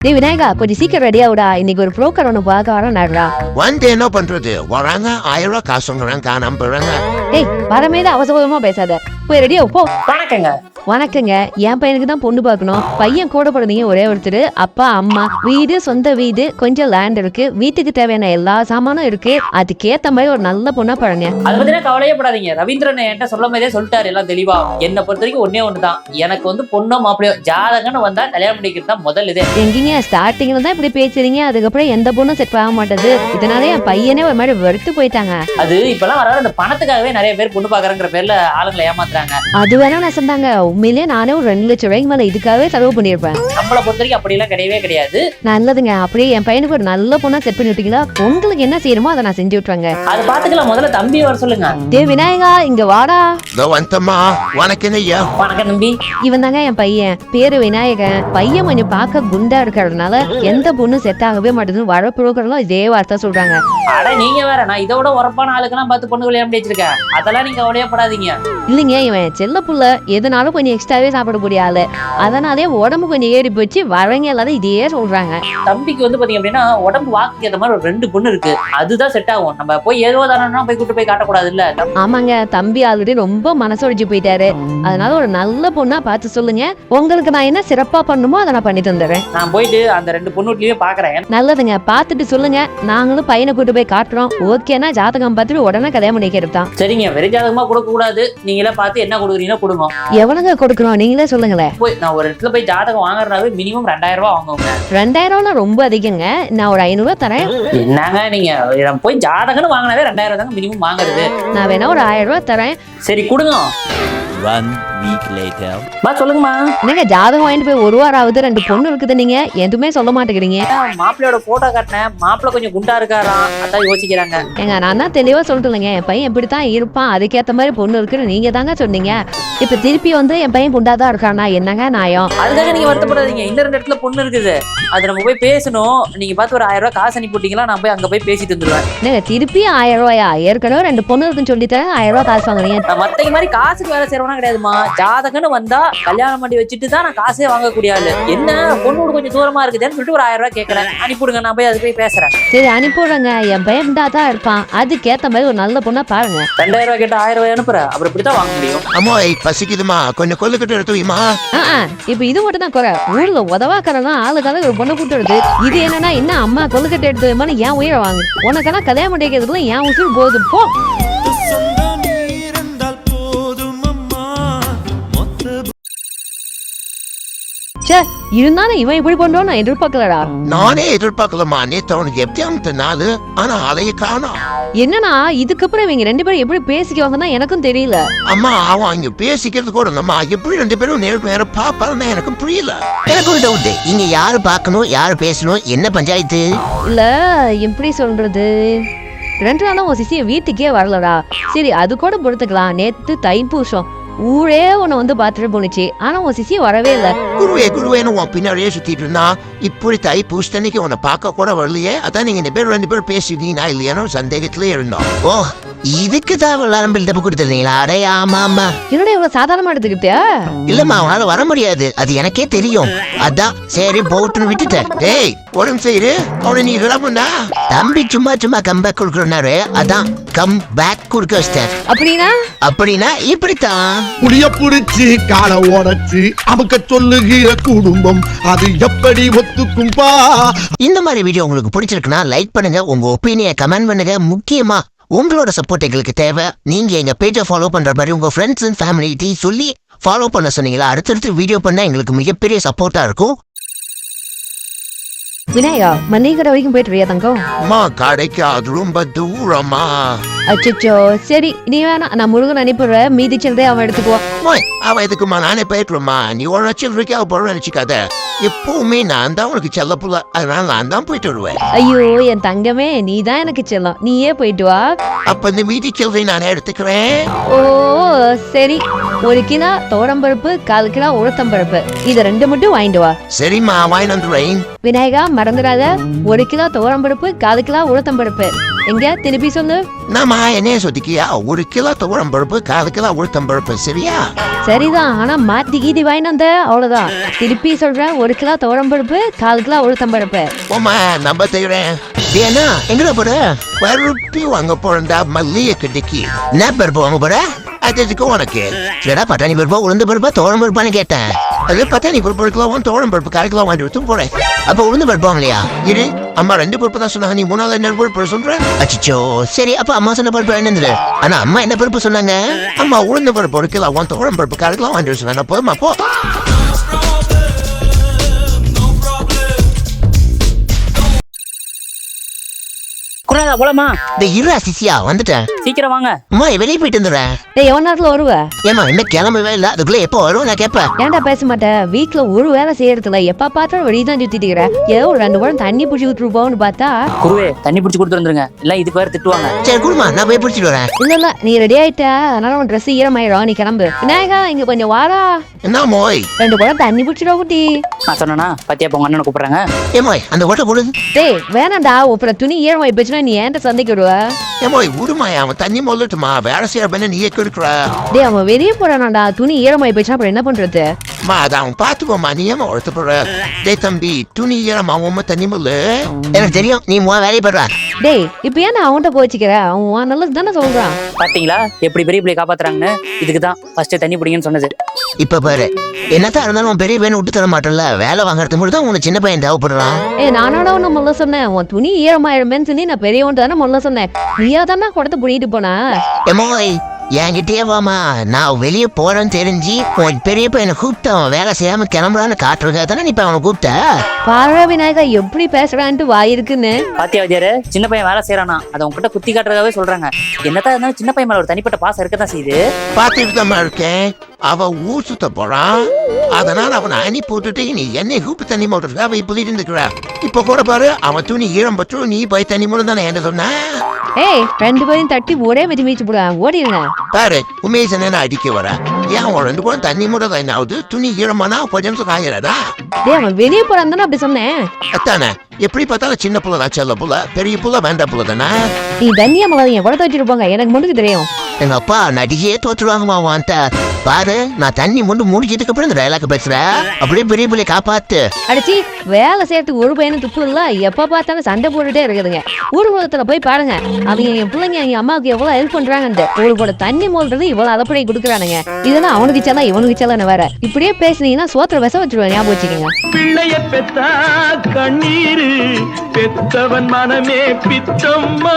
டேய் விநாயகா, கொஞ்சம் சீக்கிரம் ரெடியா விடா. இன்னைக்கு ஒரு புரோக்கர் ஒன்று பார்க்க வர நடா. வந்து என்ன பண்றது? வராங்க 1000 ரூபாய் காசுங்கிறாங்க, காணாம போறாங்க. டேய் வரமேத அவசரமா பேசாத, போய் ரெடியா போ. வணக்கங்க. வணக்கங்க. என் பையனுக்கு தான் பொண்ணு பார்க்கணும். பையன் கூட பிறந்தீங்க ஒரே ஒருத்தர். அப்பா அம்மா, வீடு, சொந்த வீடு, கொஞ்சம் லேண்ட் இருக்கு. வீட்டுக்கு தேவையான எல்லா சாமானும் இருக்கு. அதுக்கேத்த மாதிரி ஒரு நல்ல பொண்ணா பாருங்க. அது பத்தினா கவலையே படாதீங்க. ரவீந்திரன் என்கிட்ட சொல்ல மாதிரியே சொல்லிட்டாரு எல்லாம் தெளிவா. என்னை பொறுத்த வரைக்கும் ஒன்னே ஒண்ணுதான், எனக்கு வந்து பொண்ணோ மாப்பிளையோ ஜாதகன்னு வந்தா கல்யாணம் பண்ணிக்கிறது தான் முதல் இது. எங்கீங்க ஸ்டார்டிங்ல தான் இப்படி பேசுறீங்க, அதுக்கப்புறம் எந்த பொண்ணும் செட் ஆக மாட்டேது. இதனால என் பையனே ஒரு மாதிரி வெறுத்து போயிட்டாங்க. அது இப்பெல்லாம் வர அந்த பணத்துக்காகவே நிறைய பேர் பொண்ணு பாக்குறங்கிற பேர்ல ஆளுங்களை ஏமாத்துறாங்க. அது வேணா நெசந்தாங்க. உண்மையிலேயே நானே ஒரு 2 லட்சம் ரூபாய்க்கு மேல இதுக்காகவே செலவு பண்ணிருப்பேன். நம்மளை பொறுத்த வரைக்கும் அப்படி எல்லாம் கிடையவே கிடையாது. நல்லதுங்க. அப்படியே என் பையனுக்கு ஒரு நல்ல பொண்ணா செட் பண்ணி விட்டீங்களா? உங்களுக்கு என்ன செய்யணுமோ அதை நான் செஞ்சு விட்டுருவாங்க. அது பாத்துக்கலாம். முதல்ல தம்பி வர சொல்லுங்க. டேய் விநாயகா, இங்க வாடா. இதோ வந்துட்டம்மா. வணக்கம் ஐயா. வணக்கம் தம்பி. இவன் தாங்க என் பையன், பேரு விநாயகன். பையன் கொஞ்சம் பார்க்க குண்டா இருக்கிறதுனால எந்த பொண்ணு செட் ஆகவே மாட்டேதுன்னு வர புரோக்கர்லாம் இதே வார்த்தை சொல்றாங்க. அட நீங்க வேற, நான் இதோட உரப்பான ஆளுக்கெல்லாம் பார்த்து பொண்ணு கல்யாணம் பண்ணி வச்சிருக்கேன். அதெல்லாம் நீங்க கவலையே படாதீங்க. இல்லைங்க, இவன் செல்ல புள்ள, எதனாலும் கொஞ்சம் எக்ஸ்ட்ராவே சாப்பிடக்கூடிய ஆளு. அதனாலே உடம்பு கொஞ்சம் ஏறி போச்சு. வரவங்க எல்லாரும் இதே சொல்றாங்க. தம்பிக்கு வந்து பாத்தீங்க அப்படின்னா உடம்பு வாக்குக்கு ஏற்ற மாதிரி ஒரு 2 பொண்ணு இருக்கு. அதுதான் செட் ஆகும். நம்ம போய் ஏதோ தானே போய் கூட்டு போய் காட்டக்கூடாது இல்ல. ஆமாங்க, தம்பி ஆல்ரெடி ரொம்ப மனசொடிச்சு போயிட்டாரு. அதனால ஒரு நல்ல பொண்ணா பார்த்து சொல்லுங்க. உங்களுக்கு நான் என்ன சிறப்பா பண்ணுமோ அதை நான் பண்ணி தந்துடுறேன். நான் போயிட்டு அந்த 2 பொண்ணுட்லயே பாக்குறேன். நல்லதுங்க, பார்த்துட்டு சொல்லுங்க. நாங்களும் பையனை கூட்டு போய் காட்டுறோம். ஓகேனா ஜாதகம் பார்த்துட்டு உடனே கல்யாணம் பண்ணிக்கிறது தான். சரிங்க, வெறும் ஜாதகமா கொடுக்க கூடாது. நீங்களே பார்த்து என்ன கொடுக்குறீங்களோ கொடுங்க. எவ்வளவுங்க கொடுக்கணும் நீங்களே சொல்லுங்களேன். போய் நான் ஒரு இடத்துல போய் ஜாதகம் வாங்குறதுனாவே மினிமம் 2000 ரூபாய் வாங்குவாங்க. 2000 ரொம்ப அதிகங்க. நான் ஒரு 500 ரூபாய் தரேன். என்னங்க நீங்க போய் ஜாதகம்னு வாங்கினாவே 2000 தாங்க மினிமம் வாங்குறது. நான் வேணா ஒரு 1000 ரூபாய் தரேன். சரி கொடுங்க. 1 week later. சொல்லுங்கம்மா. நீங்க ஜாதகம் வாங்கிட்டு போய் 1 வாரம் ஆகுது, 2 பொண்ணு இருக்குது, நீங்க எதுவுமே சொல்ல மாட்டேங்கிறீங்க. மாப்பிள்ளையோட போட்டோ காட்டினேன். மாப்பிள்ளை கொஞ்சம் குண்டா இருக்காராம், அதான் யோசிக்கிறாங்க. ஏங்க நான் தான் தெளிவா சொல்லிட்டுலங்க, என் பையன் இப்படித்தான் இருப்பான், அதுக்கேத்த மாதிரி பொண்ணு இருக்குன்னு நீங்க தாங்க சொன்னீங்க. இப்ப திருப்பி வந்து என் பையன் குண்டாதான் இருக்கானா, என்னங்க நியாயம்? அதுக்காக நீங்க வருத்தப்படாதீங்க. இந்த 2 இடத்துல பொண்ணு இருக்குது, அது நம்ம போய் பேசணும். நீங்க பார்த்து ஒரு 1000 ரூபாய் காசு அனுப்பி போட்டீங்களா, நான் போய் அங்க போய் பேசிட்டு வந்துருவேன். நீங்க திருப்பி 1000 ரூபாயா? ஏற்கனவே 2 பொண்ணு இருக்குன்னு சொல்லிட்டு 1000 ரூபாய் காசு வாங்குறீங்க. நான் மத்தங்க மாதிரி காசுக்கு வேலை செய்யறவனா கிடையாதுமா. ஜாதகன்னு வந்தா கல்யாணம் பண்ணி வச்சுட்டு தான் நான் காசே வாங்கக்கூடிய ஆளு. என்ன பொண்ணு கொஞ்சம் தூரமா இருக்குதுன்னு சொல்லிட்டு ஒரு 1000 ரூபாய் கேட்கறேன். அனுப்பிவிடுங்க, நான் போய் அது போய் பேசுறேன். சரி அனுப்பிடுறேங்க. என் பையன் குண்டாதான் இருப்பான், அதுக்கேத்த மாதிரி ஒரு நல்ல பொண்ணா பாருங்க. 2000 ரூபாய் கேட்டு 1000 ரூபாய் அனுப்புற, அப்புறம் இப்படித்தான் வாங்க முடியும். அம்மா பசிக்குதுமா, கொஞ்சம் கொல்லுக்கிட்டு எடுத்துமா. இப்ப இது மட்டும் தான் குறை. ஊர்ல உதவாக்கறதான் ஆளுக்காக ஒரு பொண்ணை கூட்டு வருது. இது என்னன்னா என்ன அம்மா கொல்லுக்கட்டை எடுத்து வைமான்னு ஏன் உயிரை வாங்கு. உனக்கெல்லாம் கல்யாணம் பண்ணிக்கிறதுல ஏன் உசுறு போகுது போ. இருந்தாலும் இவன் இப்படி பண்றோம் நான் எதிர்பார்க்கலடா. நானே எதிர்பார்க்கலமா. நேத்து அவனுக்கு எப்படி அமைத்த நாள், ஆனா அதைய காணோம். என்னன்னா இதுக்கப்புறம் இவங்க 2 பேரும் எப்படி பேசிக்குவாங்கன்னா எனக்கும் தெரியல. அம்மா அவன் இங்க பேசிக்கிறது கூட நம்ம எப்படி 2 பேரும் நேரம் பாப்பாருன்னு எனக்கு புரியல. எனக்கு ஒரு டவுட், இங்க யாரு பாக்கணும், யாரு பேசணும், என்ன பஞ்சாயத்து? இல்ல எப்படி சொல்றது, 2 நாளும் உன் சிசிய வீட்டுக்கே வரலடா. சரி அது கூட பொறுத்துக்கலாம். நேத்து தைப்பூசம், ஊரே உன்னை வந்து பாத்துட்டு போனுச்சு, ஆனா உன் சிசிய வரவே இல்ல. குருவேன்னு உன் பின்னாடியே சுத்திட்டு இருந்தா, இப்படி தைப்பூசத்தன்னைக்கு உன்னை பார்க்க கூட வரலையே. அதான் நீங்க 2 பேரும் பேசிட்டீங்கன்னா இல்லையானோ சந்தேகத்திலே இருந்தோம். ஓ இதுக்குதான் விளாடம் பில்டப் கொடுத்துருந்தீங்களா? அடே ஆமா ஆமா. என்னோட இவ்வளவு சாதாரணமா எடுத்துக்கிட்டியா? இல்லம்மா அவனால வர முடியாது, அது எனக்கே தெரியும். அதான் சரி போட்டுன்னு விட்டுட்டேன். டேய் உடம்பு செய்யுது அவனை நீ விளாடா. தம்பி சும்மா கம்பேக் கொடுக்கறாரு, அதான் கம் பேக் கொடுக்க வச்சிட்டேன். அப்படின்னா இப்படித்தான் புளிய புடிச்சு கால உடைச்சு அமுக்க சொல்லுகிற குடும்பம் அது எப்படி ஒத்துக்கும்பா. இந்த மாதிரி வீடியோ உங்களுக்கு பிடிச்சிருக்குன்னா லைக் பண்ணுங்க, உங்க ஒப்பீனியை கமெண்ட் பண்ணுங்க. முக்கியமா உங்களோட சப்போர்ட் எங்களுக்கு தேவை. நீங்க எங்க பேஜை ஃபாலோ பண்ற மாதிரி உங்க ஃப்ரெண்ட்ஸ் அண்ட் ஃபேமிலிட்டி சொல்லி ஃபாலோ பண்ண சொன்னீங்களா, அடுத்தடுத்து வீடியோ பண்ணா எங்களுக்கு மிகப்பெரிய சப்போர்ட்டா இருக்கும். விநாயகா, மளிகை கடை வரைக்கும் போயிட்டு வரியா தங்கம்? அம்மா கடைக்கு அது ரொம்ப தூரமா. அச்சோ சரி நீ வேணா, நான் முருகன் அனுப்பிடுறேன், மீதி சில்லறை அவன் எடுத்துக்குவான். அவன் எதுக்குமா, நானே போயிட்டுருமா. நீ ஒரு சில்லறைக்கு அவ போற நினைச்சுக்காத. எப்பவுமே நான் தான் உனக்கு செல்ல புள்ள, அதனால நான் தான் போயிட்டு வருவேன். ஐயோ என் தங்கமே, நீ தான் எனக்கு செல்லம், நீயே போயிட்டு வா. அப்ப இந்த மீதி சில்லறை நானே எடுத்துக்கிறேன். ஓ சரி, 1 கிலோ தோரம்பருப்பு, 1/4 கிலோ உளுத்தம்பருப்பு, இதை 2 மட்டும் வாங்கிட்டு வா. சரிம்மா வாங்கிட்டு வந்துடுறேன். விநாயகா மறந்துடாத 1 கிலோ துவரம்பருப்பு 1/4 கிலோ உளுத்தம்பருப்பு. எங்க திருப்பி சொல்லு. நாம என்னைய சொதிக்கியா 1 கிலோ துவரம் பருப்பு 1/4 கிலோ உளுத்தம் பருப்பு சரியா? சரிதான், ஆனா மாத்தி கீதி வாங்கிட்டு வந்த அவ்வளவுதான். திருப்பி சொல்றேன், 1 கிலோ துவரம்பருப்பு 1/4 கிலோ உளுத்தம்பருப்பு. ஓமா நம்ப செய்யறேன். ஏன்னா எங்கட போற பருப்பி வாங்க போறா மல்லிய கட்டிக்கு என்ன பருப்பு வாங்க போற? அதுக்கு உனக்கு சரிடா பட்டாணி பருப்பா உளுந்து பருப்பா தோழம் பருப்பான்னு கேட்டேன். அது பட்டாணி பருப்பு 1 கிலோ தோழம் பருப்பு 1/4 கிலோ வாங்கி எடுத்து போறேன். அப்ப உளுந்து பருப்பு வாங்கலையா? இரு அம்மா 2 பருப்பு தான் சொன்னாங்க, நீ 3வது என்ன பருப்பு சொல்ற? அச்சோ சரி, அப்ப அம்மா சொன்ன பருப்பு என்னது? ஆனா அம்மா என்ன பருப்பு சொன்னாங்க? அம்மா உளுந்து பருப்பு 1 கிலோ தோழம் பருப்பு 1/4 கிலோ வாங்கி சொன்னாங்க. போதுமா போ. குணாதா போலாமா? இந்த இரு சிசியா வந்துட்டேன். சீக்கிரம் வாங்க. அம்மா வெளியே போயிட்டு வந்துடுறேன். டேய் எவ்வளவு நேரத்துல வருவ? ஏமா இன்னும் கிளம்பவே இல்ல, அதுக்குள்ள எப்போ வரும் நான் கேட்பேன். ஏன்டா பேச மாட்டேன்? வீட்டுல ஒரு வேலை செய்யறதுல எப்ப பார்த்தாலும் வெளியதான் சுத்திட்டு இருக்கிற. ஏதோ ஒரு 2 வாரம் தண்ணி பிடிச்சி விட்டுருப்போம்னு பார்த்தா குருவே தண்ணி பிடிச்சி கொடுத்து வந்துருங்க, இல்ல இதுக்கு வேற திட்டுவாங்க. சரி குடுமா, நான் போய் பிடிச்சிட்டு வரேன். இல்ல நீ ரெடி ஆயிட்ட, அதனால உன் ட்ரெஸ் ஈரமாயிரும், நீ கிளம்பு. விநாயகா இங்க கொஞ்சம் வாரா. என்ன மோய்? 2 குடம் தண்ணி பிடிச்சிடா குட்டி. நான் சொன்னா பத்தியா போங்க அண்ணனை கூப்பிடுறாங்க. ஏமோய் அந்த ஓட்ட போடுது. டேய் வேணாண்டா, அப்புறம் துணி ஈரமாயி போச்சுன்னா நீ ஏன்ட்ட சந்தைக்கு விடுவ? ஏமோய் உடுமாய், அவன் தண்ணி மொல்லட்டுமா, வேற செய்ய பண்ண நீயே கொடுக்குறா. டேய் அவன் வெளியே போறானாடா, துணி ஈரமாயி போச்சுன்னா அப்புறம் என்ன பண்றது? மா அதான் அவன் பாத்துக்கோமா, நீ ஏமா ஒருத்த போடுற? டேய் தம்பி துணி ஈரமாவும் தண்ணி மொல்லு. எனக்கு தெரியும் நீ வேலையை படுற. டேய் இப்ப ஏன் நான் அவன்கிட்ட போச்சுக்கிற? அவன் நல்லது தானே சொல்றான். பாத்தீங்களா எப்படி பெரிய பிள்ளை காப்பாத்துறாங்கன்னு? இதுக்குதான் ஃபர்ஸ்ட் தண்ணி பிடிங்கன்னு சொன்னது. இப்ப பாரு, என்னத்தான் இருந்தாலும் உன் பெரிய பையனை விட்டு தர மாட்டேன்ல, வேலை வாங்குறது மட்டும் தான் உனக்கு சின்ன பையன் தேவைப்படுறான். நானோட ஒண்ணு முதல்ல சொன்னேன், உன் துணி ஈரமாயிருமேன்னு சொல்லி நான் பெரியவன்ட்டு தானே முதல்ல சொன்னேன். நீயா தானே கொடுத்து புடிட்டு போனா. ஏமோய் என்கிட்டயே வாமா, நான் வெளியே போறேன்னு தெரிஞ்சு உன் பெரிய பையனை கூப்பிட்டு அவன் வேலை செய்யாம கிளம்புறான்னு காட்டுறதுக்காக தானே நீ இப்ப அவனை கூப்பிட்ட. பாரா விநாயகா எப்படி பேசுறான்ட்டு வாயிருக்குன்னு. பாத்தியா வாத்தியாரு, சின்ன பையன் வேலை செய்யறானா அதை உங்ககிட்ட குத்தி காட்டுறதாவே சொல்றாங்க. என்னதான் இருந்தாலும் சின்ன பையன் மேல ஒரு தனிப்பட்ட பாசம் இருக்கதான் செய்யுது. பாத்துட்டு தான் இருக்கேன். அவன் ஊர் சுத்த போறான், அதனால அவனை அனுப்பி விட்டுட்டு நீ என்னை கூப்பிட்டு தண்ணி மோட்டருக்கு அவ இப்ப இருக்கிற. இப்ப கூட பாரு, அவன் துணி ஈரம் பற்றும், நீ போய் தண்ணி மூலம் தானே என்ன சொன்ன? ஏய் 2 பேரும் தட்டி ஒரே வச்சு மீச்சு போடுவேன், ஓடிடுங்க. பாரு உமேஷ் என்ன அடிக்க வர. ஏன் அவன் 2 பேரும் தண்ணி மூலம் தான் என்ன ஆகுது? துணி ஈரமானா 10 நிமிஷம் காயிறதா? டேய் அவன் வெளியே போறான் தானே அப்படி சொன்னேன். அத்தானே எப்படி பார்த்தாலும் சின்ன புள்ள தான், செல்ல புள்ள, பெரிய புள்ள வேண்டாம் புள்ள தானே. நீ தண்ணியா மகாதீங்க எவ்வளவு துவச்சிருப்பாங்க, எனக்கு மட்டும் தெரியும். எங்க அப்பா நடிகையே தோற்றுவாங்கம்மா வான்ட்ட. பாரு நான் தண்ணி முண்டு முடிச்சதுக்கு அப்புறம் இந்த டைலாக் பேசுற. அப்படியே பெரிய பிள்ளை காப்பாத்து. அடிச்சி வேலை செய்யறதுக்கு ஒரு பையனும் துப்பு இல்ல, எப்ப பார்த்தாலும் சண்டை போட்டுட்டே இருக்குதுங்க. ஊர் உலகத்துல போய் பாருங்க, அவங்க என் பிள்ளைங்க எங்க அம்மாவுக்கு எவ்வளவு ஹெல்ப் பண்றாங்க. ஒரு கூட தண்ணி மோல்றது இவ்வளவு அதப்படி கொடுக்குறானுங்க. இதெல்லாம் அவனுக்கு செல்ல இவனுக்கு செல்லன்னு வேற. இப்படியே பேசுனீங்கன்னா சோத்திர விச வச்சிருவேன், ஞாபகம் வச்சுக்கோங்க. பிள்ளைய பெத்தா கண்ணீரு பெத்தவன் மனமே பித்தம்மா.